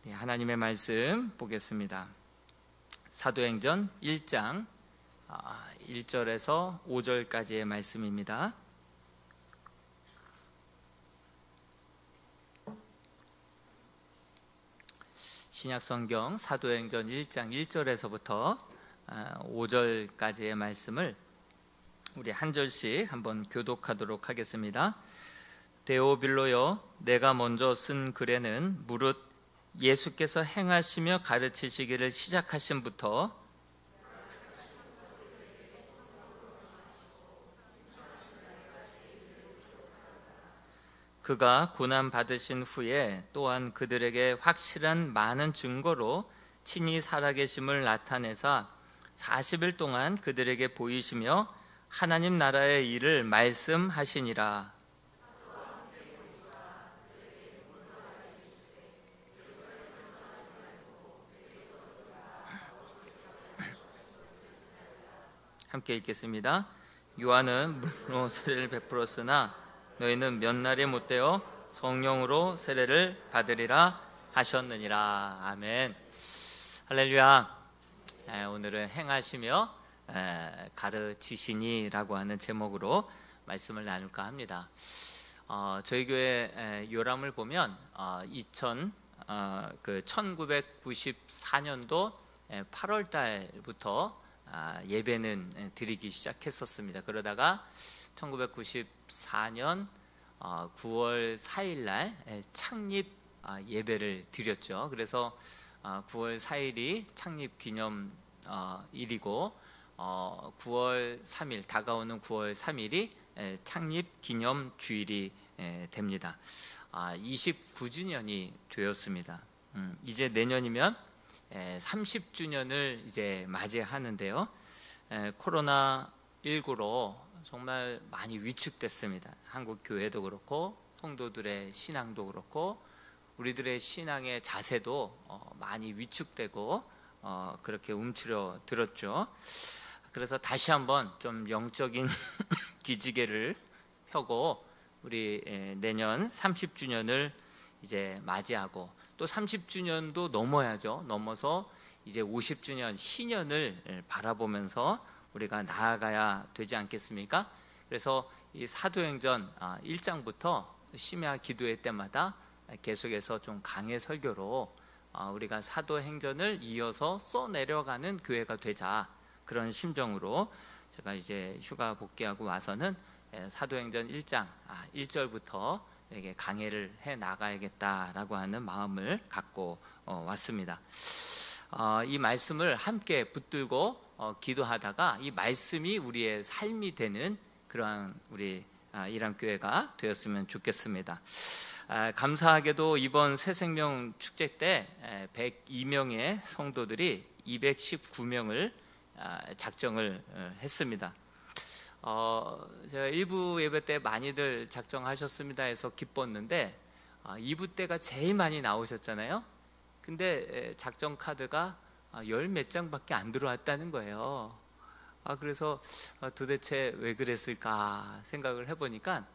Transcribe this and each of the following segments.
하나님의 말씀 보겠습니다. 사도행전 1장 1절에서 5절까지의 말씀입니다. 신약성경 사도행전 1장 1절에서부터 5절까지의 말씀을 우리 한 절씩 한번 교독하도록 하겠습니다. 데오빌로여, 내가 먼저 쓴 글에는 무릇 예수께서 행하시며 가르치시기를 시작하신부터 그가 고난 받으신 후에 또한 그들에게 확실한 많은 증거로 친히 살아계심을 나타내사 40일 동안 그들에게 보이시며 하나님 나라의 일을 말씀하시니라. 함께 읽겠습니다. 요한은 물로 세례를 베풀었으나 너희는 몇 날이 못되어 성령으로 세례를 받으리라 하셨느니라. 아멘. 할렐루야. 오늘은 행하시며 가르치시니라고 하는 제목으로 말씀을 나눌까 합니다. 저희 교회 요람을 보면 1994년도 8월 달부터 예배는 드리기 시작했었습니다. 그러다가 1994년 9월 4일 날 창립 예배를 드렸죠. 그래서 9월 4일이 창립 기념일이고 9월 3일, 다가오는 9월 3일이 창립 기념 주일이 됩니다. 29주년이 되었습니다. 이제 내년이면 30주년을 이제 맞이하는데요. 코로나19로 정말 많이 위축됐습니다. 한국 교회도 그렇고 성도들의 신앙도 그렇고 우리들의 신앙의 자세도 많이 위축되고 그렇게 움츠러들었죠. 그래서 다시 한번 좀 영적인 기지개를 펴고 우리 내년 30주년을 이제 맞이하고 또 30주년도 넘어야죠. 넘어서 이제 50주년 희년을 바라보면서 우리가 나아가야 되지 않겠습니까? 그래서 이 사도행전 1장부터 심야 기도회 때마다 계속해서 좀 강해 설교로 우리가 사도행전을 이어서 써내려가는 교회가 되자, 그런 심정으로 제가 이제 휴가 복귀하고 와서는 사도행전 1장 1절부터 이렇게 강해를 해 나가야겠다라고 하는 마음을 갖고 왔습니다. 이 말씀을 함께 붙들고 기도하다가 이 말씀이 우리의 삶이 되는 그러한 우리 이람교회가 되었으면 좋겠습니다. 감사하게도 이번 새생명 축제 때 102명의 성도들이 219명을 작정을 했습니다. 제가 1부 예배 때 많이들 작정하셨습니다 해서 기뻤는데 2부 때가 제일 많이 나오셨잖아요. 근데 작정 카드가 10 몇 장밖에 안 들어왔다는 거예요. 그래서 도대체 왜 그랬을까 생각을 해보니까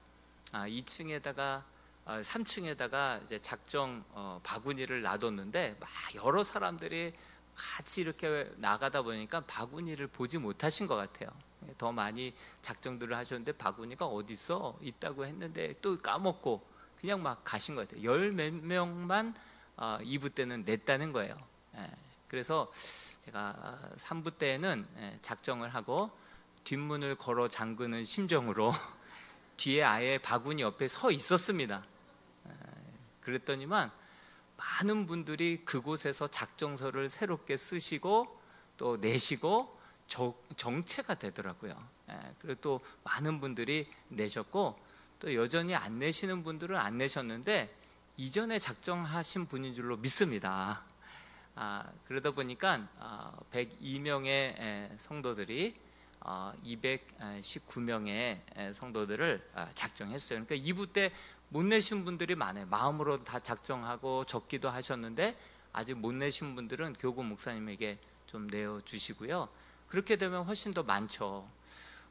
2층에다가 3층에다가 이제 작정 바구니를 놔뒀는데 막 여러 사람들이 같이 이렇게 나가다 보니까 바구니를 보지 못하신 것 같아요. 더 많이 작정들을 하셨는데 바구니가 어디 있다고 했는데 또 까먹고 그냥 막 가신 것 같아요. 10 몇 명만 2부 때는 냈다는 거예요. 그래서 제가 3부 때는 작정을 하고 뒷문을 걸어 잠그는 심정으로 뒤에 아예 바구니 옆에 서 있었습니다. 그랬더니만 많은 분들이 그곳에서 작정서를 새롭게 쓰시고 또 내시고 정체가 되더라고요. 그리고 또 많은 분들이 내셨고 또 여전히 안 내시는 분들은 안 내셨는데 이전에 작정하신 분인 줄로 믿습니다. 그러다 보니까 102명의 성도들이 219명의 성도들을 작정했어요. 그러니까 2부 때 못 내신 분들이 많아요. 마음으로 다 작정하고 적기도 하셨는데 아직 못 내신 분들은 교구 목사님에게 좀 내어주시고요. 그렇게 되면 훨씬 더 많죠.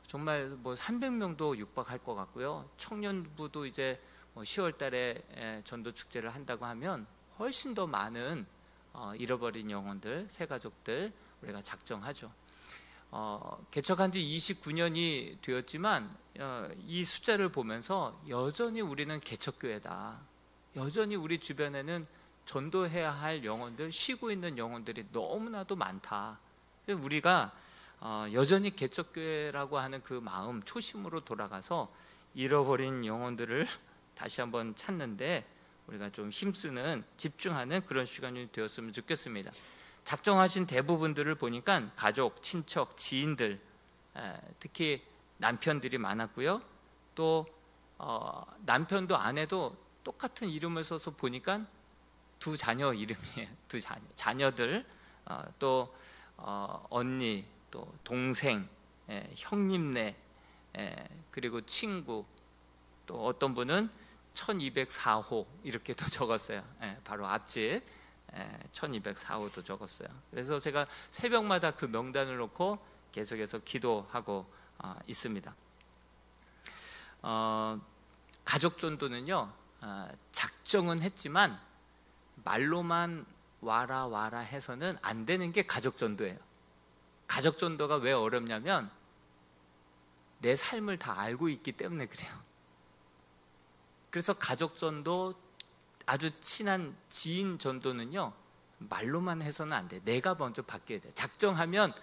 정말 300명도 육박할 것 같고요. 청년부도 이제 10월 달에 전도 축제를 한다고 하면 훨씬 더 많은 잃어버린 영혼들, 새 가족들 우리가 작정하죠. 개척한 지 29년이 되었지만 이 숫자를 보면서 여전히 우리는 개척교회다. 여전히 우리 주변에는 전도해야 할 영혼들, 쉬고 있는 영혼들이 너무나도 많다. 우리가 여전히 개척교회라고 하는 그 마음, 초심으로 돌아가서 잃어버린 영혼들을 다시 한번 찾는데 우리가 좀 힘쓰는, 집중하는 그런 시간이 되었으면 좋겠습니다. 작정하신 대부분들을 보니까 가족, 친척, 지인들, 특히 남편들이 많았고요. 또 남편도 아내도 똑같은 이름을 써서 보니까 두 자녀 이름이에요. 두 자녀들, 또 언니, 또 동생, 형님네, 그리고 친구, 또 어떤 분은 1204호 이렇게 또 적었어요. 바로 앞집 1204호도 적었어요. 그래서 제가 새벽마다 그 명단을 놓고 계속해서 기도하고 있습니다. 가족 전도는요, 작정은 했지만 말로만 와라 해서는 안 되는 게 가족 전도예요. 가족 전도가 왜 어렵냐면 내 삶을 다 알고 있기 때문에 그래요. 그래서 가족 전도, 아주 친한 지인 전도는요, 말로만 해서는 안 돼. 내가 먼저 바뀌어야 돼. 작정하면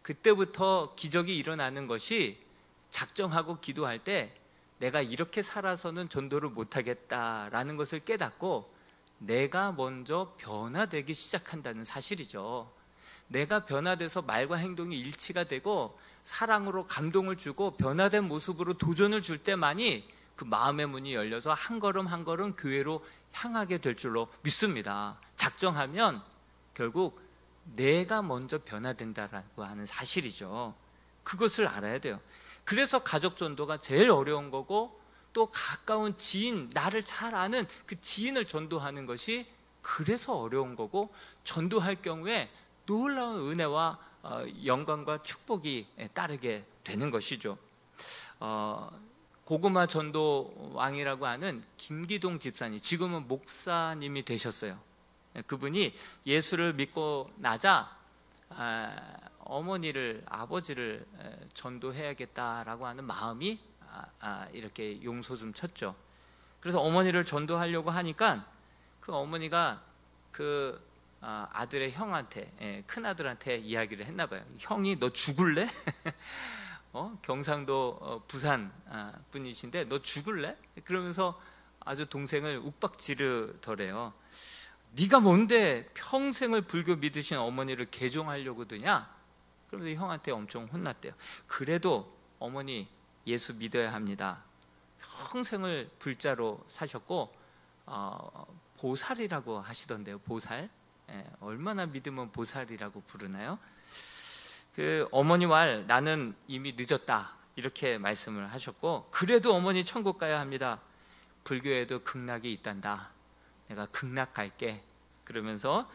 그때부터 기적이 일어나는 것이, 작정하고 기도할 때 내가 이렇게 살아서는 전도를 못하겠다라는 것을 깨닫고 내가 먼저 변화되기 시작한다는 사실이죠. 내가 변화돼서 말과 행동이 일치가 되고 사랑으로 감동을 주고 변화된 모습으로 도전을 줄 때만이 그 마음의 문이 열려서 한 걸음 한 걸음 교회로 향하게 될 줄로 믿습니다. 작정하면 결국 내가 먼저 변화된다라고 하는 사실이죠. 그것을 알아야 돼요. 그래서 가족 전도가 제일 어려운 거고, 또 가까운 지인, 나를 잘 아는 그 지인을 전도하는 것이 그래서 어려운 거고, 전도할 경우에 놀라운 은혜와 영광과 축복이 따르게 되는 것이죠. 고구마 전도 왕이라고 하는 김기동 집사님, 지금은 목사님이 되셨어요. 그분이 예수를 믿고 나자 어머니를, 아버지를 전도해야겠다라고 하는 마음이 이렇게 용서 좀 쳤죠. 그래서 어머니를 전도하려고 하니까 그 어머니가 그 아들의 형한테, 큰 아들한테 이야기를 했나 봐요. 형이 너 죽을래? 경상도 부산 분이신데 너 죽을래? 그러면서 아주 동생을 욱박지르더래요. 네가 뭔데 평생을 불교 믿으신 어머니를 개종하려고 드냐? 그러면서 형한테 엄청 혼났대요. 그래도 어머니 예수 믿어야 합니다. 평생을 불자로 사셨고 보살이라고 하시던데요. 보살. 얼마나 믿으면 보살이라고 부르나요? 그 어머니 말, 나는 이미 늦었다 이렇게 말씀을 하셨고, 그래도 어머니 천국 가야 합니다. 불교에도 극락이 있단다. 내가 극락 갈게. 그러면서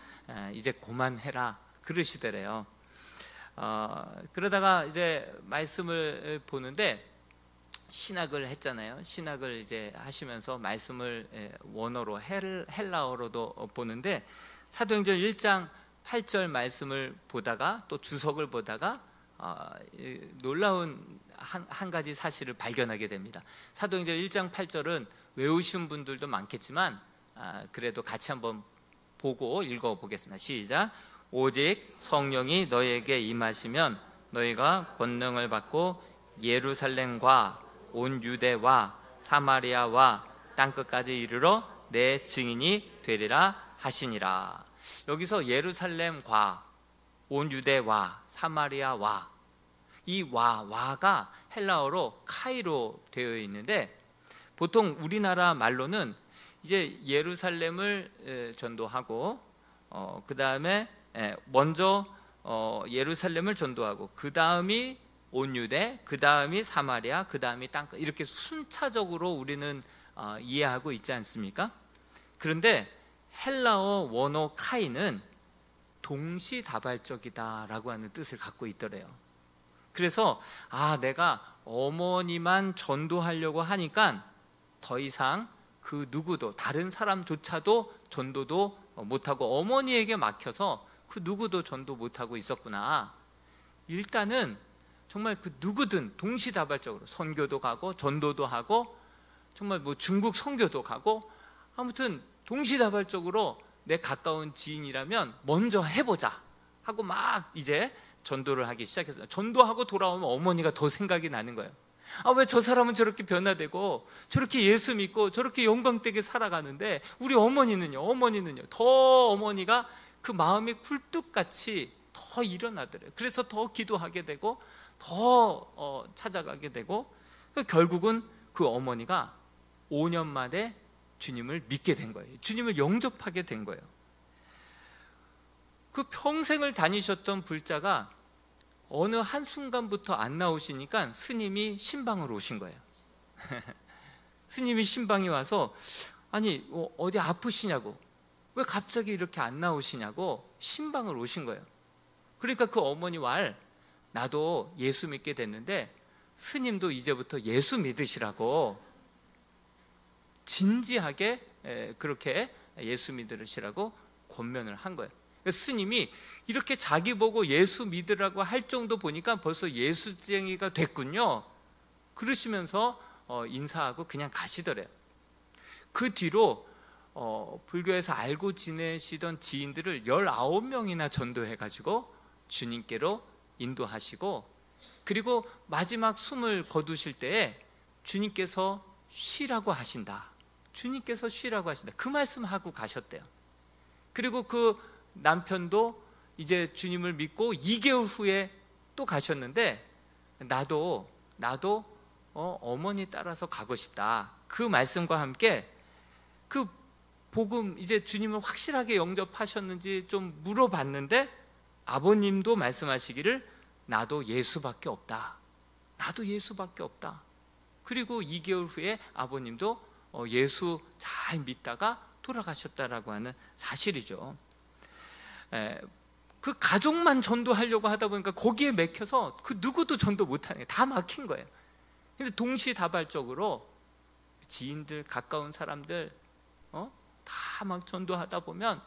이제 그만해라 그러시더래요. 그러다가 이제 말씀을 보는데 신학을 했잖아요. 신학을 이제 하시면서 말씀을 원어로 헬라어로도 보는데 사도행전 1장 8절 말씀을 보다가 또 주석을 보다가 놀라운 한 가지 사실을 발견하게 됩니다. 사도행전 1장 8절은 외우신 분들도 많겠지만 그래도 같이 한번 보고 읽어보겠습니다. 시작. 오직 성령이 너희에게 임하시면 너희가 권능을 받고 예루살렘과 온 유대와 사마리아와 땅끝까지 이르러 내 증인이 되리라 하시니라. 여기서 예루살렘과 온 유대와 사마리아와, 이 와가 헬라어로 카이로 되어 있는데, 보통 우리나라 말로는 이제 예루살렘을 전도하고 그 다음에 먼저 예루살렘을 전도하고 그 다음이 온 유대, 그 다음이 사마리아, 그 다음이 땅끝, 이렇게 순차적으로 우리는 이해하고 있지 않습니까? 그런데 헬라어 원어 카이는 동시다발적이다라고 하는 뜻을 갖고 있더래요. 그래서 내가 어머니만 전도하려고 하니까 더 이상 그 누구도, 다른 사람조차도 전도도 못하고 어머니에게 막혀서 그 누구도 전도 못하고 있었구나. 일단은 정말 그 누구든 동시다발적으로 선교도 가고 전도도 하고 정말 뭐 중국 선교도 가고 아무튼 동시다발적으로 내 가까운 지인이라면 먼저 해보자 하고 막 이제 전도를 하기 시작했어요. 전도하고 돌아오면 어머니가 더 생각이 나는 거예요. 아, 왜 저 사람은 저렇게 변화되고 저렇게 예수 믿고 저렇게 영광되게 살아가는데 우리 어머니는요 더 어머니가 그 마음이 굴뚝같이 더 일어나더래요. 그래서 더 기도하게 되고 더 찾아가게 되고 결국은 그 어머니가 5년 만에 주님을 믿게 된 거예요. 주님을 영접하게 된 거예요. 그 평생을 다니셨던 불자가 어느 한순간부터 안 나오시니까 스님이 신방으로 오신 거예요. 스님이 신방에 와서 아니 어디 아프시냐고, 왜 갑자기 이렇게 안 나오시냐고 신방을 오신 거예요. 그러니까 그 어머니 말, 나도 예수 믿게 됐는데 스님도 이제부터 예수 믿으시라고 진지하게 그렇게 예수 믿으시라고 권면을 한 거예요. 스님이 이렇게 자기 보고 예수 믿으라고 할 정도 보니까 벌써 예수쟁이가 됐군요. 그러시면서 인사하고 그냥 가시더래요. 그 뒤로 불교에서 알고 지내시던 지인들을 19명이나 전도해가지고 주님께로 인도하시고, 그리고 마지막 숨을 거두실 때에 주님께서 쉬라고 하신다, 주님께서 쉬라고 하신다, 그 말씀하고 가셨대요. 그리고 그 남편도 이제 주님을 믿고 2개월 후에 또 가셨는데 나도 어머니 따라서 가고 싶다, 그 말씀과 함께 그 복음, 이제 주님을 확실하게 영접하셨는지 좀 물어봤는데 아버님도 말씀하시기를 나도 예수밖에 없다, 나도 예수밖에 없다. 그리고 2개월 후에 아버님도 예수 잘 믿다가 돌아가셨다라고 하는 사실이죠. 그 가족만 전도하려고 하다 보니까 거기에 맥혀서 그 누구도 전도 못하는 게 다 막힌 거예요. 근데 동시다발적으로 지인들, 가까운 사람들 다 막 전도하다 보면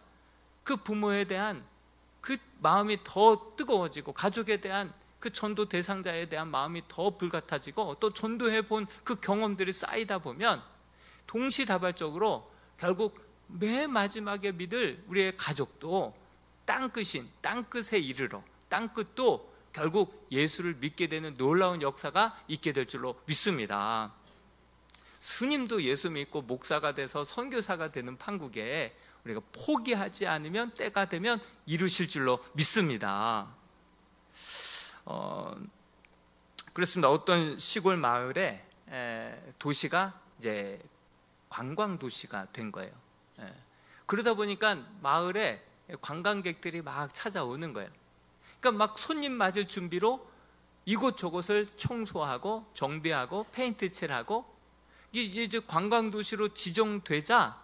그 부모에 대한 그 마음이 더 뜨거워지고, 가족에 대한 그 전도 대상자에 대한 마음이 더 불같아지고, 또 전도해 본 그 경험들이 쌓이다 보면 동시다발적으로 결국 맨 마지막에 믿을 우리의 가족도 땅끝에 이르러 땅끝도 결국 예수를 믿게 되는 놀라운 역사가 있게 될 줄로 믿습니다. 스님도 예수 믿고 목사가 돼서 선교사가 되는 판국에 우리가 포기하지 않으면 때가 되면 이루실 줄로 믿습니다. 그렇습니다. 어떤 시골 마을에 도시가 이제 관광 도시가 된 거예요. 그러다 보니까 마을에 관광객들이 막 찾아오는 거예요. 그러니까 막 손님 맞을 준비로 이곳저곳을 청소하고 정비하고 페인트 칠하고, 이제 관광 도시로 지정되자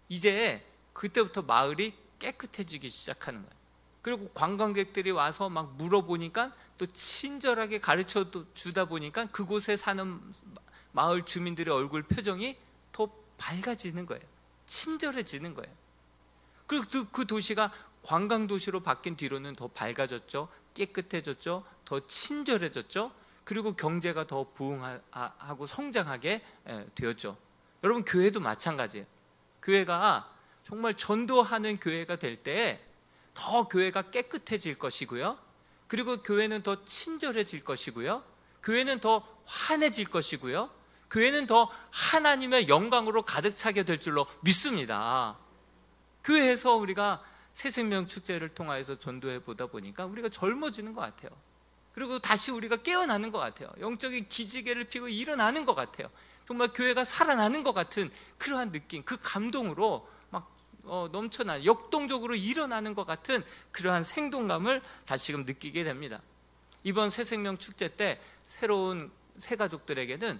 이제 그때부터 마을이 깨끗해지기 시작하는 거예요. 그리고 관광객들이 와서 막 물어보니까 또 친절하게 가르쳐 주다 보니까 그곳에 사는 마을 주민들의 얼굴 표정이 더 밝아지는 거예요. 친절해지는 거예요. 그리고 그 도시가 관광 도시로 바뀐 뒤로는 더 밝아졌죠, 깨끗해졌죠, 더 친절해졌죠. 그리고 경제가 더 부흥하고 성장하게 되었죠. 여러분, 교회도 마찬가지예요. 교회가 정말 전도하는 교회가 될 때 더 교회가 깨끗해질 것이고요, 그리고 교회는 더 친절해질 것이고요, 교회는 더 환해질 것이고요, 교회는 더 하나님의 영광으로 가득 차게 될 줄로 믿습니다. 교회에서 우리가 새생명 축제를 통하여서 전도해 보다 보니까 우리가 젊어지는 것 같아요. 그리고 다시 우리가 깨어나는 것 같아요. 영적인 기지개를 피고 일어나는 것 같아요. 정말 교회가 살아나는 것 같은 그러한 느낌, 그 감동으로 막 넘쳐나는, 역동적으로 일어나는 것 같은 그러한 생동감을 다시금 느끼게 됩니다. 이번 새생명 축제 때 새로운 새가족들에게는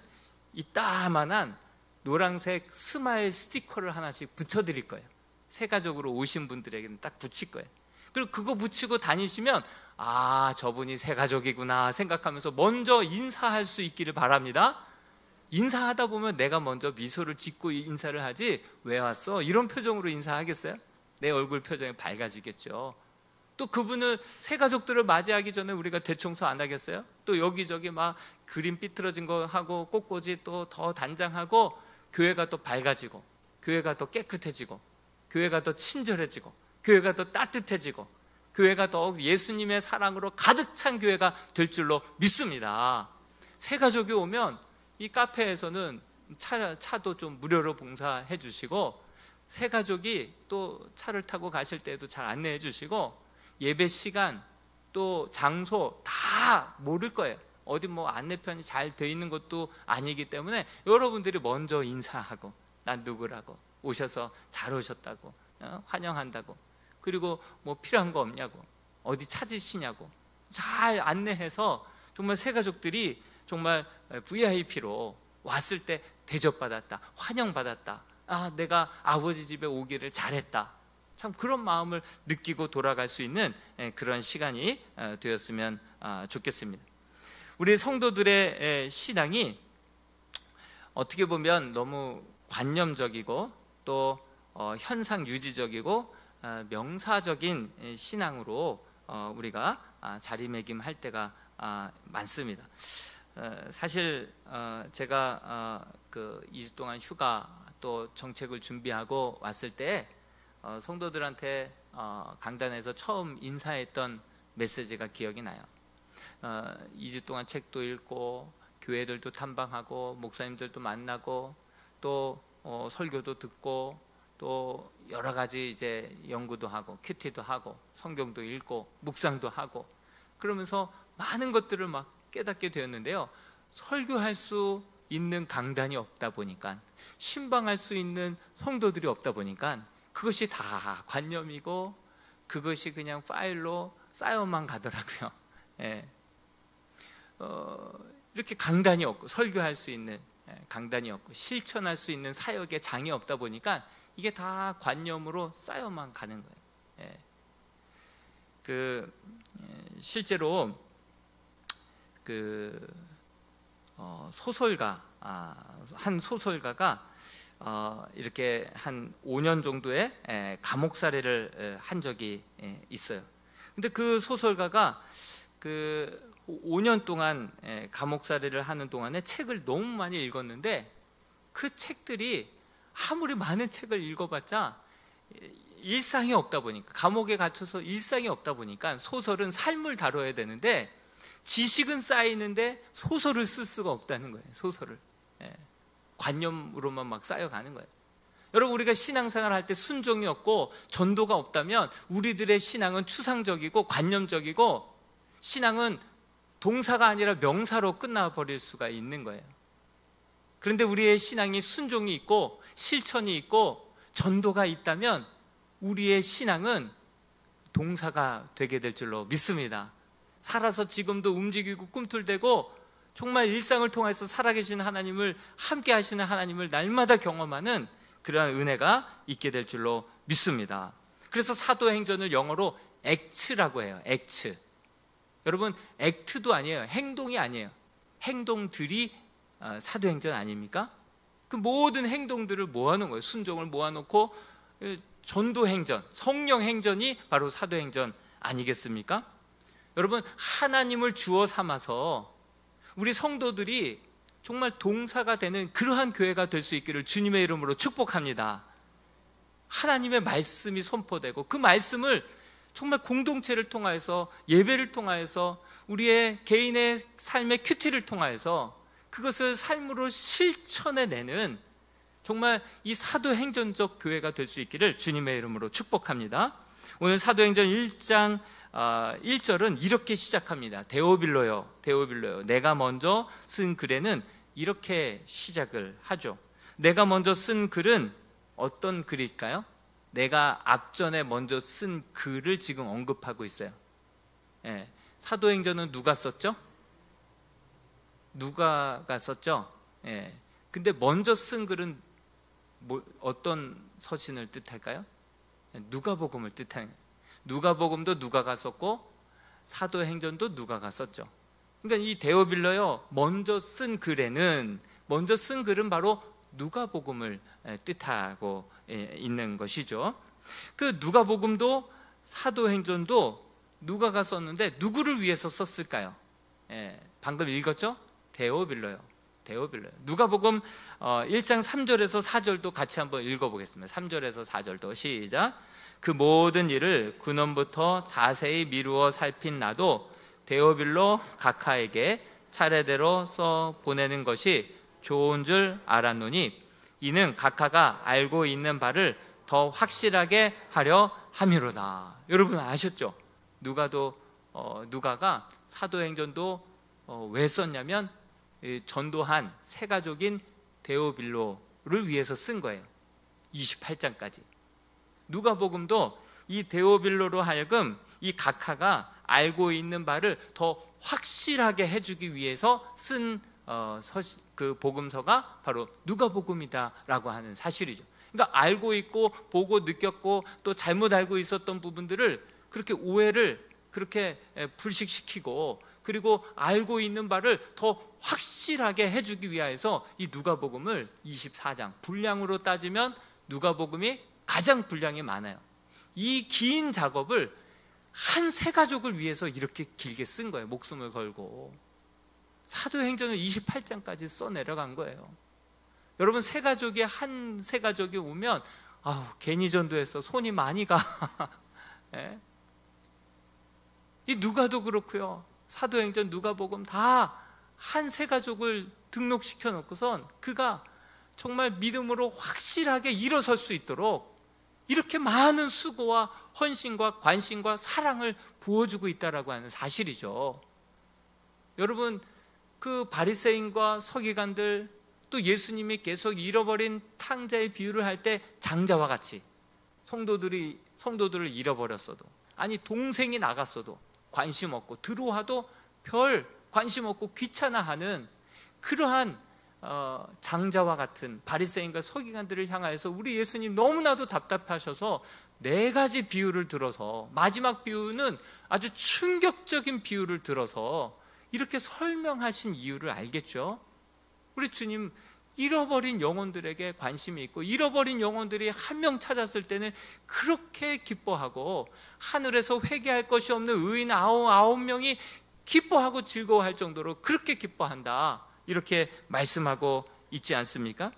이따만한 노란색 스마일 스티커를 하나씩 붙여드릴 거예요. 새가족으로 오신 분들에게는 딱 붙일 거예요. 그리고 그거 붙이고 다니시면 아, 저분이 새가족이구나 생각하면서 먼저 인사할 수 있기를 바랍니다. 인사하다 보면 내가 먼저 미소를 짓고 인사를 하지 왜 왔어? 이런 표정으로 인사하겠어요? 내 얼굴 표정이 밝아지겠죠. 또 그분을 새 가족들을 맞이하기 전에 우리가 대청소 안 하겠어요? 또 여기저기 막 그림 삐뚤어진 거 하고 꽃꽂이 또 더 단장하고 교회가 또 밝아지고 교회가 더 깨끗해지고 교회가 더 친절해지고 교회가 더 따뜻해지고 교회가 더 예수님의 사랑으로 가득 찬 교회가 될 줄로 믿습니다. 새 가족이 오면 이 카페에서는 차도 좀 무료로 봉사해 주시고 새 가족이 또 차를 타고 가실 때도 잘 안내해 주시고 예배 시간 또 장소 다 모를 거예요. 어디 뭐 안내편이 잘 돼 있는 것도 아니기 때문에 여러분들이 먼저 인사하고 난 누구라고 오셔서 잘 오셨다고 환영한다고 그리고 뭐 필요한 거 없냐고 어디 찾으시냐고 잘 안내해서 정말 새 가족들이 정말 VIP로 왔을 때 대접받았다, 환영받았다, 아 내가 아버지 집에 오기를 잘했다, 참 그런 마음을 느끼고 돌아갈 수 있는 그런 시간이 되었으면 좋겠습니다. 우리 성도들의 신앙이 어떻게 보면 너무 관념적이고 또 현상 유지적이고 명사적인 신앙으로 우리가 자리매김할 때가 많습니다. 사실 제가 그 2주 동안 휴가 또 정책을 준비하고 왔을 때 성도들한테 강단에서 처음 인사했던 메시지가 기억이 나요. 2주 동안 책도 읽고 교회들도 탐방하고 목사님들도 만나고 또 설교도 듣고 또 여러 가지 이제 연구도 하고 큐티도 하고 성경도 읽고 묵상도 하고 그러면서 많은 것들을 막 깨닫게 되었는데요. 설교할 수 있는 강단이 없다 보니까 신방할 수 있는 성도들이 없다 보니까 그것이 다 관념이고 그것이 그냥 파일로 쌓여만 가더라고요. 예. 이렇게 강단이 없고 설교할 수 있는 강단이 없고 실천할 수 있는 사역의 장이 없다 보니까 이게 다 관념으로 쌓여만 가는 거예요. 예. 실제로 소설가 한 소설가가 이렇게 한 5년 정도의 감옥 살이를 한 적이 있어요. 근데 그 소설가가 그 5년 동안 감옥 살이를 하는 동안에 책을 너무 많이 읽었는데 그 책들이 아무리 많은 책을 읽어봤자 일상이 없다 보니까 감옥에 갇혀서 일상이 없다 보니까 소설은 삶을 다뤄야 되는데 지식은 쌓이는데 소설을 쓸 수가 없다는 거예요. 소설을 관념으로만 막 쌓여가는 거예요. 여러분 우리가 신앙생활 할 때 순종이 없고 전도가 없다면 우리들의 신앙은 추상적이고 관념적이고 신앙은 동사가 아니라 명사로 끝나버릴 수가 있는 거예요. 그런데 우리의 신앙이 순종이 있고 실천이 있고 전도가 있다면 우리의 신앙은 동사가 되게 될 줄로 믿습니다. 살아서 지금도 움직이고 꿈틀대고 정말 일상을 통해서 살아계신 하나님을 함께 하시는 하나님을 날마다 경험하는 그러한 은혜가 있게 될 줄로 믿습니다. 그래서 사도행전을 영어로 액츠라고 해요. 액츠. 여러분 액트도 아니에요. 행동이 아니에요. 행동들이 사도행전 아닙니까? 그 모든 행동들을 모아놓은 거예요. 순종을 모아놓고 전도행전, 성령행전이 바로 사도행전 아니겠습니까? 여러분 하나님을 주어 삼아서 우리 성도들이 정말 동사가 되는 그러한 교회가 될 수 있기를 주님의 이름으로 축복합니다. 하나님의 말씀이 선포되고 그 말씀을 정말 공동체를 통하여서 예배를 통하여서 우리의 개인의 삶의 큐티를 통하여서 그것을 삶으로 실천해내는 정말 이 사도행전적 교회가 될 수 있기를 주님의 이름으로 축복합니다. 오늘 사도행전 1장 1절은 이렇게 시작합니다. 데오빌로요, 데오빌로요. 내가 먼저 쓴 글에는 이렇게 시작을 하죠. 내가 먼저 쓴 글은 어떤 글일까요? 내가 앞전에 먼저 쓴 글을 지금 언급하고 있어요. 예, 사도행전은 누가 썼죠? 누가가 썼죠? 예, 근데 먼저 쓴 글은 어떤 서신을 뜻할까요? 누가복음을 뜻하는 거예요. 누가복음도 누가가 썼고 사도행전도 누가가 썼죠. 그러니까 이 데오빌로요 먼저 쓴 글은 바로 누가복음을 뜻하고 있는 것이죠. 그 누가복음도 사도행전도 누가가 썼는데 누구를 위해서 썼을까요? 방금 읽었죠? 데오빌로요. 누가복음 1장 3절에서 4절도 같이 한번 읽어보겠습니다. 3절에서 4절도 시작. 그 모든 일을 근원부터 자세히 미루어 살핀 나도 데오빌로 각하에게 차례대로 써 보내는 것이 좋은 줄 알았노니 이는 각하가 알고 있는 바를 더 확실하게 하려 함이로다. 여러분 아셨죠? 누가가 사도행전도 왜 썼냐면 전도한 세 가족인 데오빌로를 위해서 쓴 거예요. 28장까지. 누가복음도 이 데오빌로로 하여금 이 각하가 알고 있는 바를 더 확실하게 해주기 위해서 쓴 그 복음서가 바로 누가복음이다라고 하는 사실이죠. 그러니까 알고 있고 보고 느꼈고 또 잘못 알고 있었던 부분들을 그렇게 오해를 그렇게 불식시키고 그리고 알고 있는 바를 더 확실하게 해주기 위하여서 이 누가복음을 24장 분량으로 따지면 누가복음이 가장 분량이 많아요. 이 긴 작업을 한 세 가족을 위해서 이렇게 길게 쓴 거예요. 목숨을 걸고 사도행전을 28장까지 써내려간 거예요. 여러분 세 가족이 오면 괜히 전도했어 손이 많이 가. 이 누가도 그렇고요. 사도행전 누가복음 다 한 세 가족을 등록시켜 놓고선 그가 정말 믿음으로 확실하게 일어설 수 있도록 이렇게 많은 수고와 헌신과 관심과 사랑을 부어주고 있다라고 하는 사실이죠. 여러분 그 바리새인과 서기관들 또 예수님이 계속 잃어버린 탕자의 비유를 할 때 장자와 같이 성도들을 잃어버렸어도 아니 동생이 나갔어도 관심 없고 들어와도 별 관심 없고 귀찮아하는 그러한 장자와 같은 바리새인과 서기관들을 향하여서 우리 예수님 너무나도 답답하셔서 네 가지 비유를 들어서 마지막 비유는 아주 충격적인 비유를 들어서 이렇게 설명하신 이유를 알겠죠? 우리 주님 잃어버린 영혼들에게 관심이 있고 잃어버린 영혼들이 한 명 찾았을 때는 그렇게 기뻐하고 하늘에서 회개할 것이 없는 의인 99명이 기뻐하고 즐거워할 정도로 그렇게 기뻐한다 이렇게 말씀하고 있지 않습니까?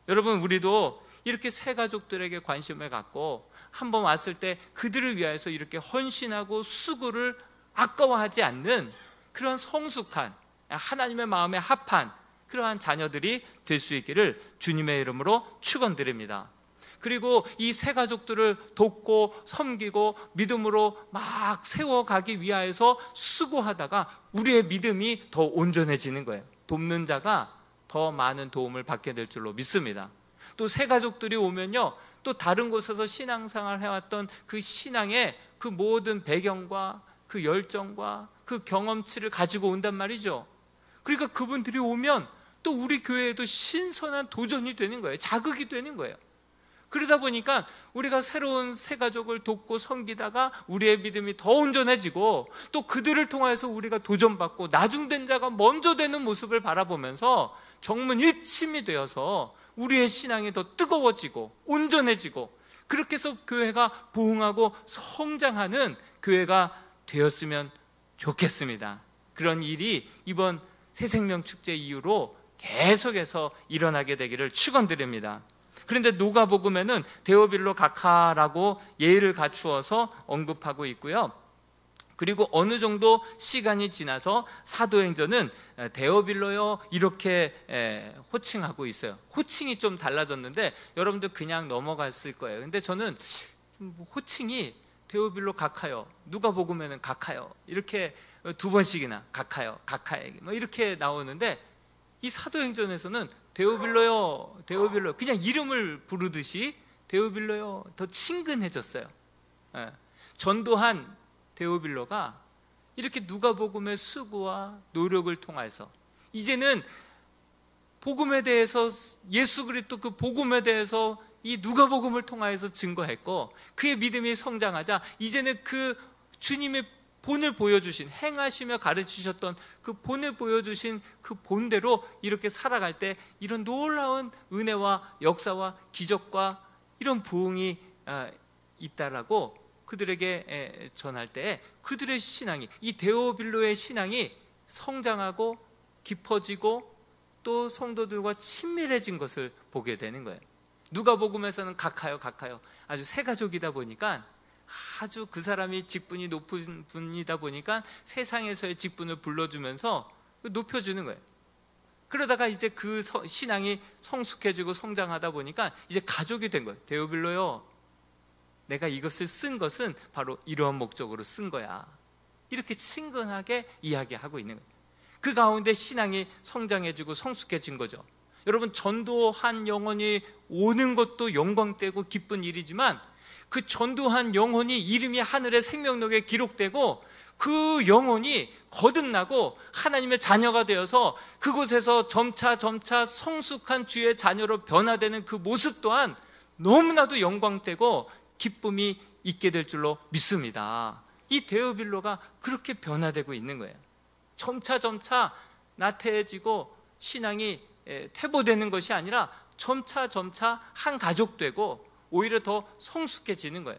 여러분 우리도 이렇게 새 가족들에게 관심을 갖고 한번 왔을 때 그들을 위해서 이렇게 헌신하고 수고를 아까워하지 않는 그런 성숙한 하나님의 마음에 합한 그러한 자녀들이 될 수 있기를 주님의 이름으로 축원드립니다. 그리고 이 새 가족들을 돕고 섬기고 믿음으로 막 세워가기 위하여서 수고하다가 우리의 믿음이 더 온전해지는 거예요. 돕는 자가 더 많은 도움을 받게 될 줄로 믿습니다. 또 새 가족들이 오면요 또 다른 곳에서 신앙생활을 해왔던 그 신앙의 그 모든 배경과 그 열정과 그 경험치를 가지고 온단 말이죠. 그러니까 그분들이 오면 또 우리 교회에도 신선한 도전이 되는 거예요. 자극이 되는 거예요. 그러다 보니까 우리가 새로운 새 가족을 돕고 섬기다가 우리의 믿음이 더 온전해지고 또 그들을 통해서 우리가 도전받고 나중된 자가 먼저 되는 모습을 바라보면서 정문일침이 되어서 우리의 신앙이 더 뜨거워지고 온전해지고 그렇게 해서 교회가 부흥하고 성장하는 교회가 되었으면 좋겠습니다. 그런 일이 이번 새생명축제 이후로 계속해서 일어나게 되기를 축원드립니다. 그런데 누가복음에는 데오빌로 각하라고 예의를 갖추어서 언급하고 있고요. 그리고 어느 정도 시간이 지나서 사도행전은 데오빌로요 이렇게 호칭하고 있어요. 호칭이 좀 달라졌는데 여러분들 그냥 넘어갔을 거예요. 근데 저는 호칭이 데오빌로 각하요, 누가복음에는 각하요 이렇게 두 번씩이나 각하요, 각하에게 뭐 이렇게 나오는데 이 사도행전에서는 데오빌로요 그냥 이름을 부르듯이 데오빌로요 더 친근해졌어요. 전도한 데오빌로가 이렇게 누가복음의 수고와 노력을 통해서 이제는 복음에 대해서 예수 그리스도 그 복음에 대해서 이 누가복음을 통하여서 증거했고 그의 믿음이 성장하자 이제는 그 주님의 본을 보여주신 행하시며 가르치셨던 그 본을 보여주신 그 본대로 이렇게 살아갈 때 이런 놀라운 은혜와 역사와 기적과 이런 부흥이 있다라고 그들에게 전할 때 그들의 신앙이, 이 데오빌로의 신앙이 성장하고 깊어지고 또 성도들과 친밀해진 것을 보게 되는 거예요. 누가복음에서는 각하요 아주 새 가족이다 보니까, 아주 그 사람이 직분이 높은 분이다 보니까 세상에서의 직분을 불러주면서 높여주는 거예요. 그러다가 이제 그 신앙이 성숙해지고 성장하다 보니까 이제 가족이 된 거예요. 데오빌로요, 내가 이것을 쓴 것은 바로 이러한 목적으로 쓴 거야. 이렇게 친근하게 이야기하고 있는 거예요. 그 가운데 신앙이 성장해지고 성숙해진 거죠. 여러분, 전도한 영혼이 오는 것도 영광되고 기쁜 일이지만, 그 전도한 영혼이 이름이 하늘의 생명록에 기록되고 그 영혼이 거듭나고 하나님의 자녀가 되어서 그곳에서 점차 성숙한 주의 자녀로 변화되는 그 모습 또한 너무나도 영광되고 기쁨이 있게 될 줄로 믿습니다. 이 데오빌로가 그렇게 변화되고 있는 거예요. 점차 나태해지고 신앙이 퇴보되는 것이 아니라 점차 한 가족 되고 오히려 더 성숙해지는 거예요.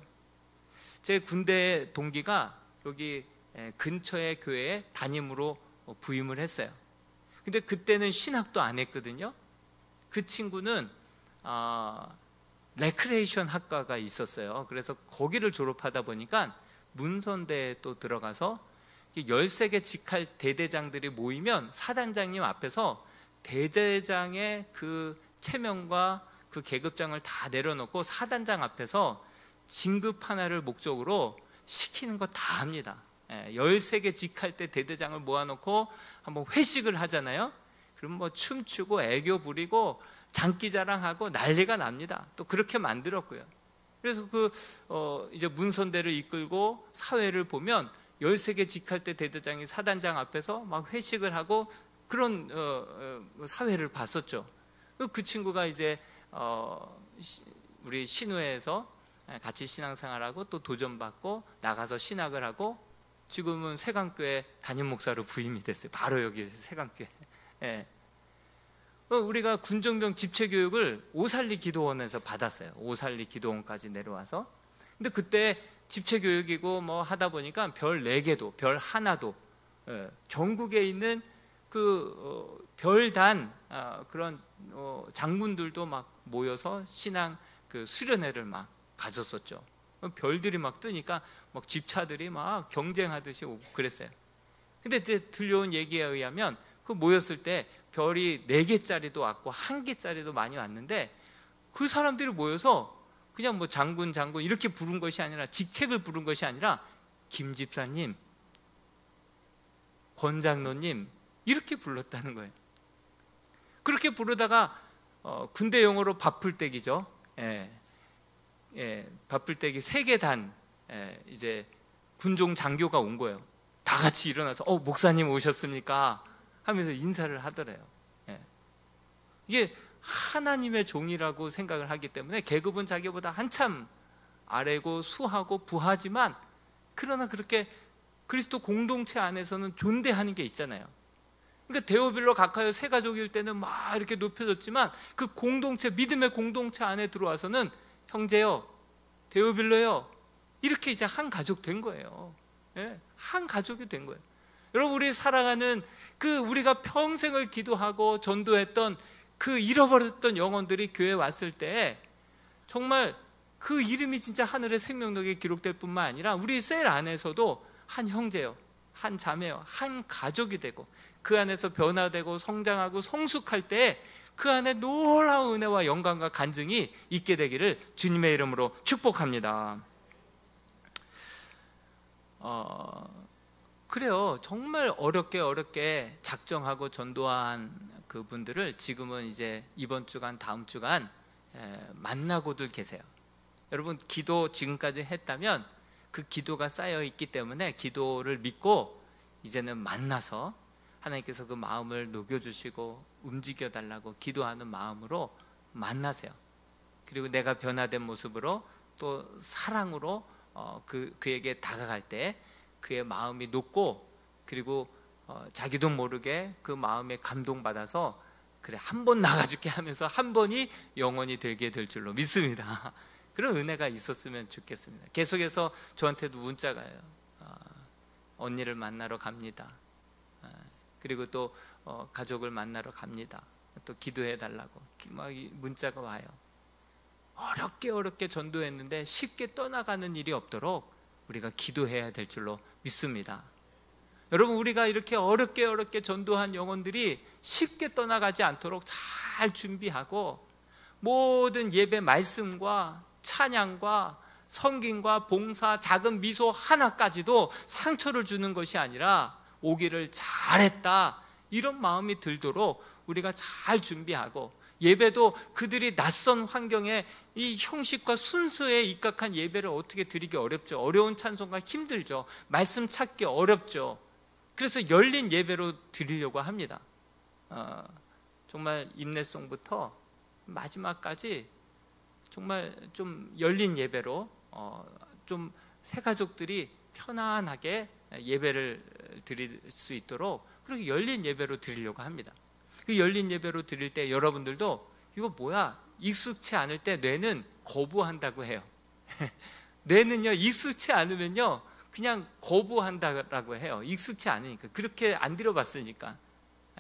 제 군대 동기가 여기 근처의 교회에 담임으로 부임을 했어요. 근데 그때는 신학도 안 했거든요. 그 친구는 레크레이션 학과가 있었어요. 그래서 거기를 졸업하다 보니까 문선대에 또 들어가서 13개 직할 대대장들이 모이면 사단장님 앞에서 대대장의 그 체면과 그 계급장을 다 내려놓고 사단장 앞에서 진급 하나를 목적으로 시키는 거 다 합니다. 13개 직할 때 대대장을 모아놓고 한번 회식을 하잖아요. 그럼 뭐 춤추고 애교 부리고 장기자랑하고 난리가 납니다. 또 그렇게 만들었고요. 그래서 이제 문선대를 이끌고 사회를 보면 13개 직할 때 대대장이 사단장 앞에서 막 회식을 하고 그런 사회를 봤었죠. 그 친구가 이제 우리 신우회에서 같이 신앙생활하고 또 도전받고 나가서 신학을 하고 지금은 세강교회 담임 목사로 부임이 됐어요. 바로 여기 세강교회. 예. 우리가 군정병 집체교육을 오살리 기도원에서 받았어요. 오살리 기도원까지 내려와서. 근데 그때 집체교육이고 뭐 하다 보니까 별 4개도 별 하나도 전국에 있는 그 별단 그런 장군들도 막 모여서 신앙 그 수련회를 막 가졌었죠. 별들이 막 뜨니까 막 집차들이 막 경쟁하듯이 오고 그랬어요. 근데 이제 들려온 얘기에 의하면 그 모였을 때 별이 4개짜리도 왔고 1개짜리도 많이 왔는데 그 사람들이 모여서 그냥 뭐 장군 이렇게 부른 것이 아니라, 직책을 부른 것이 아니라 김 집사님, 권 장로님 이렇게 불렀다는 거예요. 그렇게 부르다가 군대 용어로 밥풀떼기죠. 밥풀떼기 3개 이제 군종 장교가 온 거예요. 다 같이 일어나서 목사님 오셨습니까? 하면서 인사를 하더래요. 이게 하나님의 종이라고 생각을 하기 때문에 계급은 자기보다 한참 아래고 수하고 부하지만, 그러나 그렇게 그리스도 공동체 안에서는 존대하는 게 있잖아요. 그러니까 데오빌로 각하여 새 가족일 때는 막 이렇게 높여졌지만 그 공동체, 믿음의 공동체 안에 들어와서는 형제요, 데오빌로요, 이렇게 이제 한 가족 된 거예요. 한 가족이 된 거예요. 여러분, 우리 살아가는 우리가 평생을 기도하고 전도했던 그 잃어버렸던 영혼들이 교회에 왔을 때 정말 그 이름이 진짜 하늘의 생명록에 기록될 뿐만 아니라 우리 셀 안에서도 한 형제요, 한 자매요, 한 가족이 되고 그 안에서 변화되고 성장하고 성숙할 때 그 안에 놀라운 은혜와 영광과 간증이 있게 되기를 주님의 이름으로 축복합니다. 그래요. 정말 어렵게 작정하고 전도한 그분들을 지금은 이제 이번 주간 다음 주간 만나고들 계세요. 여러분, 기도 지금까지 했다면 그 기도가 쌓여 있기 때문에 기도를 믿고 이제는 만나서 하나님께서 그 마음을 녹여주시고 움직여달라고 기도하는 마음으로 만나세요. 그리고 내가 변화된 모습으로 또 사랑으로 그에게 다가갈 때 그의 마음이 녹고, 그리고 자기도 모르게 그 마음에 감동받아서 그래 한 번 나가줄게 하면서 한 번이 영원히 되게 될 줄로 믿습니다. 그런 은혜가 있었으면 좋겠습니다. 계속해서 저한테도 문자가 와요. 언니를 만나러 갑니다. 그리고 또 가족을 만나러 갑니다. 또 기도해 달라고 막 문자가 와요. 어렵게 전도했는데 쉽게 떠나가는 일이 없도록 우리가 기도해야 될 줄로 믿습니다. 여러분, 우리가 이렇게 어렵게 전도한 영혼들이 쉽게 떠나가지 않도록 잘 준비하고 모든 예배 말씀과 찬양과 섬김과 봉사, 작은 미소 하나까지도 상처를 주는 것이 아니라 오기를 잘했다, 이런 마음이 들도록 우리가 잘 준비하고, 예배도 그들이 낯선 환경에 이 형식과 순서에 입각한 예배를 어떻게 드리기 어렵죠. 어려운 찬송가 힘들죠. 말씀 찾기 어렵죠. 그래서 열린 예배로 드리려고 합니다. 정말 인내송부터 마지막까지 정말 좀 열린 예배로 좀 새가족들이 편안하게 예배를 드릴 수 있도록 그렇게 열린 예배로 드리려고 합니다. 그 열린 예배로 드릴 때 여러분들도 이거 뭐야? 익숙치 않을 때 뇌는 거부한다고 해요. 뇌는요, 익숙치 않으면요 그냥 거부한다라고 해요. 익숙치 않으니까, 그렇게 안 들어봤으니까.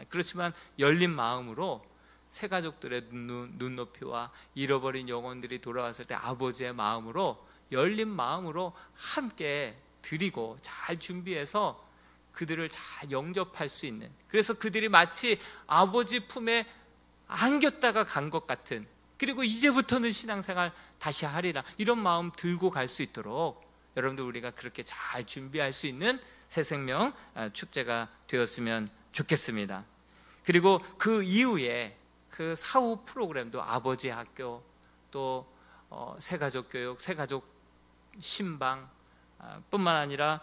그렇지만 열린 마음으로 새가족들의 눈높이와 잃어버린 영혼들이 돌아왔을 때 아버지의 마음으로, 열린 마음으로 함께 드리고 잘 준비해서 그들을 잘 영접할 수 있는, 그래서 그들이 마치 아버지 품에 안겼다가 간 것 같은, 그리고 이제부터는 신앙생활 다시 하리라, 이런 마음 들고 갈 수 있도록 여러분들 우리가 그렇게 잘 준비할 수 있는 새생명 축제가 되었으면 좋겠습니다. 그리고 그 이후에 그 사후 프로그램도 아버지 학교, 또 새가족 교육, 새가족 신방 뿐만 아니라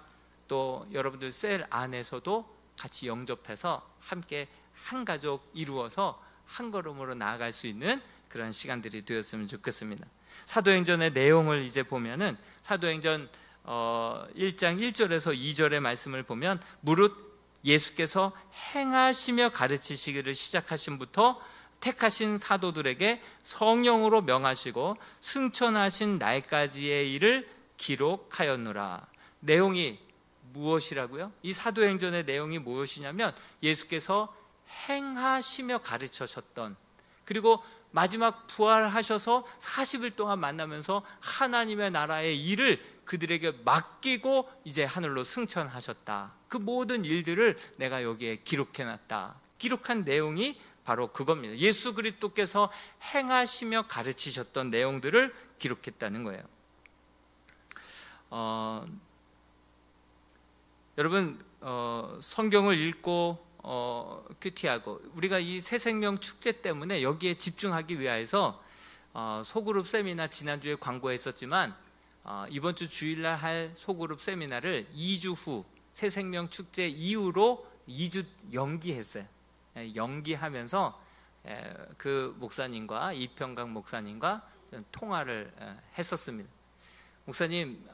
또 여러분들 셀 안에서도 같이 영접해서 함께 한 가족 이루어서 한 걸음으로 나아갈 수 있는 그런 시간들이 되었으면 좋겠습니다. 사도행전의 내용을 이제 보면은 사도행전 1장 1절에서 2절의 말씀을 보면, 무릇 예수께서 행하시며 가르치시기를 시작하신부터 택하신 사도들에게 성령으로 명하시고 승천하신 날까지의 일을 기록하였노라. 내용이 무엇이라고요? 이 사도행전의 내용이 무엇이냐면, 예수께서 행하시며 가르쳐셨던, 그리고 마지막 부활하셔서 40일 동안 만나면서 하나님의 나라의 일을 그들에게 맡기고 이제 하늘로 승천하셨다. 그 모든 일들을 내가 여기에 기록해놨다. 기록한 내용이 바로 그겁니다. 예수 그리스도께서 행하시며 가르치셨던 내용들을 기록했다는 거예요. 여러분, 성경을 읽고 큐티하고, 우리가 이 새생명 축제 때문에 여기에 집중하기 위해서 소그룹 세미나 지난주에 광고했었지만 이번 주 주일날 할 소그룹 세미나를 2주 후 새생명 축제 이후로 2주 연기했어요. 연기하면서 그 목사님과, 이평강 목사님과 통화를 했었습니다. 목사님,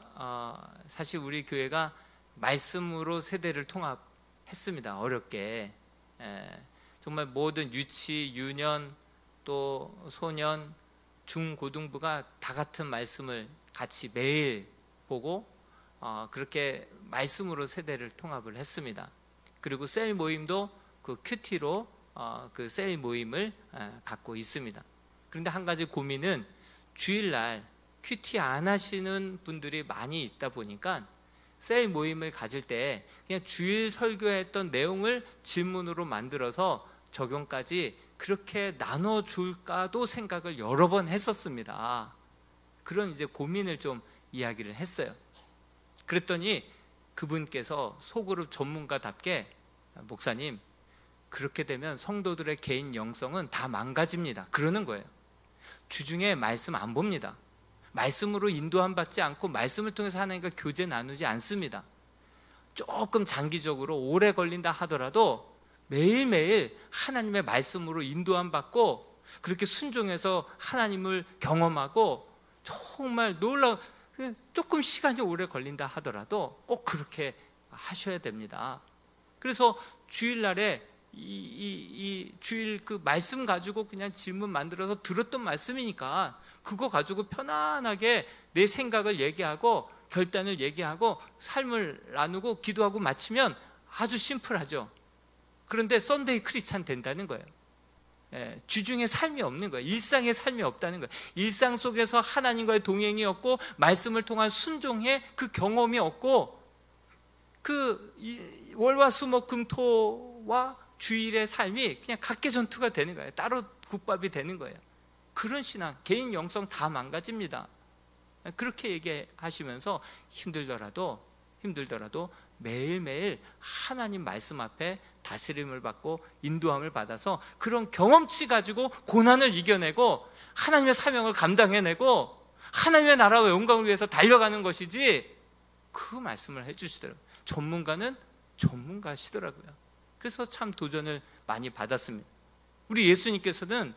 사실 우리 교회가 말씀으로 세대를 통합했습니다. 어렵게. 정말 모든 유치, 유년, 또 소년, 중고등부가 다 같은 말씀을 같이 매일 보고 그렇게 말씀으로 세대를 통합을 했습니다. 그리고 셀 모임도 그 큐티로 그 셀 모임을 갖고 있습니다. 그런데 한 가지 고민은, 주일날 큐티 안 하시는 분들이 많이 있다 보니까 셀 모임을 가질 때 그냥 주일 설교했던 내용을 질문으로 만들어서 적용까지 그렇게 나눠줄까도 생각을 여러 번 했었습니다. 그런 이제 고민을 좀 이야기를 했어요. 그랬더니 그분께서 소그룹 전문가답게, 목사님, 그렇게 되면 성도들의 개인 영성은 다 망가집니다, 그러는 거예요. 주중에 말씀 안 봅니다. 말씀으로 인도함 받지 않고 말씀을 통해서 하나님과 교제 나누지 않습니다. 조금 장기적으로 오래 걸린다 하더라도 매일매일 하나님의 말씀으로 인도함 받고 그렇게 순종해서 하나님을 경험하고, 정말 놀라운, 조금 시간이 오래 걸린다 하더라도 꼭 그렇게 하셔야 됩니다. 그래서 주일날에 이 주일 그 말씀 가지고 그냥 질문 만들어서 들었던 말씀이니까 그거 가지고 편안하게 내 생각을 얘기하고 결단을 얘기하고 삶을 나누고 기도하고 마치면 아주 심플하죠. 그런데 썬데이 크리스찬 된다는 거예요. 주중에 삶이 없는 거예요. 일상의 삶이 없다는 거예요. 일상 속에서 하나님과의 동행이 없고 말씀을 통한 순종의 그 경험이 없고 그 월화수목금토와 주일의 삶이 그냥 각계전투가 되는 거예요. 따로 국밥이 되는 거예요. 그런 신앙, 개인 영성 다 망가집니다. 그렇게 얘기하시면서 힘들더라도 매일매일 하나님 말씀 앞에 다스림을 받고 인도함을 받아서 그런 경험치 가지고 고난을 이겨내고 하나님의 사명을 감당해내고 하나님의 나라와 영광을 위해서 달려가는 것이지, 그 말씀을 해주시더라고요. 전문가는 전문가시더라고요. 그래서 참 도전을 많이 받았습니다. 우리 예수님께서는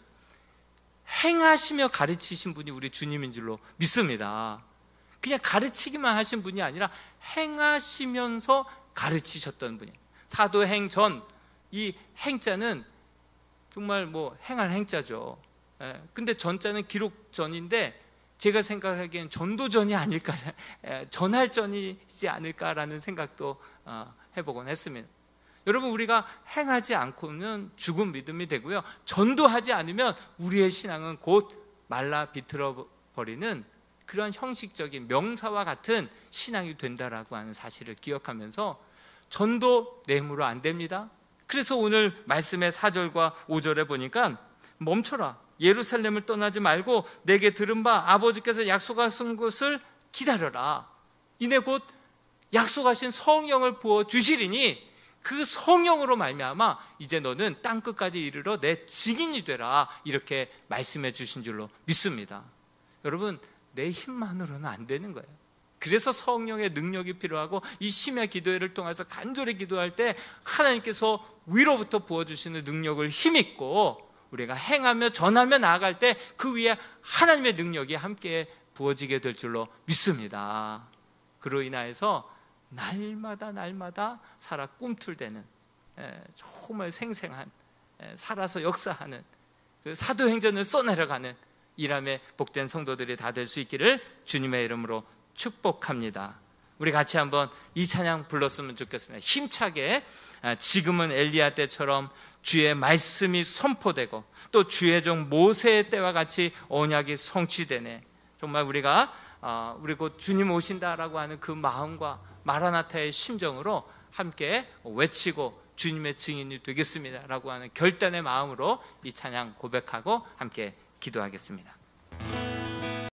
행하시며 가르치신 분이 우리 주님인 줄로 믿습니다. 그냥 가르치기만 하신 분이 아니라 행하시면서 가르치셨던 분이에요. 사도행 전, 이 행자는 정말 뭐 행할 행자죠. 근데 전자는 기록 전인데 제가 생각하기엔 전도전이 아닐까, 전할 전이지 않을까라는 생각도 해보곤 했습니다. 여러분, 우리가 행하지 않고는 죽은 믿음이 되고요, 전도하지 않으면 우리의 신앙은 곧 말라 비틀어 버리는 그런 형식적인 명사와 같은 신앙이 된다라고 하는 사실을 기억하면서 전도 뇌물로 안 됩니다. 그래서 오늘 말씀의 4절과 5절에 보니까 멈춰라, 예루살렘을 떠나지 말고 내게 들은 바 아버지께서 약속하신 것을 기다려라. 이내 곧 약속하신 성령을 부어주시리니 그 성령으로 말미암아 이제 너는 땅끝까지 이르러 내 증인이 되라. 이렇게 말씀해 주신 줄로 믿습니다. 여러분, 내 힘만으로는 안 되는 거예요. 그래서 성령의 능력이 필요하고 이 심야 기도회를 통해서 간절히 기도할 때 하나님께서 위로부터 부어주시는 능력을 힘입고 우리가 행하며 전하며 나아갈 때 그 위에 하나님의 능력이 함께 부어지게 될 줄로 믿습니다. 그로 인하여서 날마다 살아 꿈틀대는, 정말 생생한, 살아서 역사하는 그 사도행전을 써내려가는 이람의 복된 성도들이 다 될 수 있기를 주님의 이름으로 축복합니다. 우리 같이 한번 이 찬양 불렀으면 좋겠습니다. 힘차게. 지금은 엘리야 때처럼 주의 말씀이 선포되고 또 주의 종 모세의 때와 같이 언약이 성취되네. 정말 우리가 우리 곧 주님 오신다라고 하는 그 마음과 마라나타의 심정으로 함께 외치고 주님의 증인이 되겠습니다 라고 하는 결단의 마음으로 이 찬양 고백하고 함께 기도하겠습니다.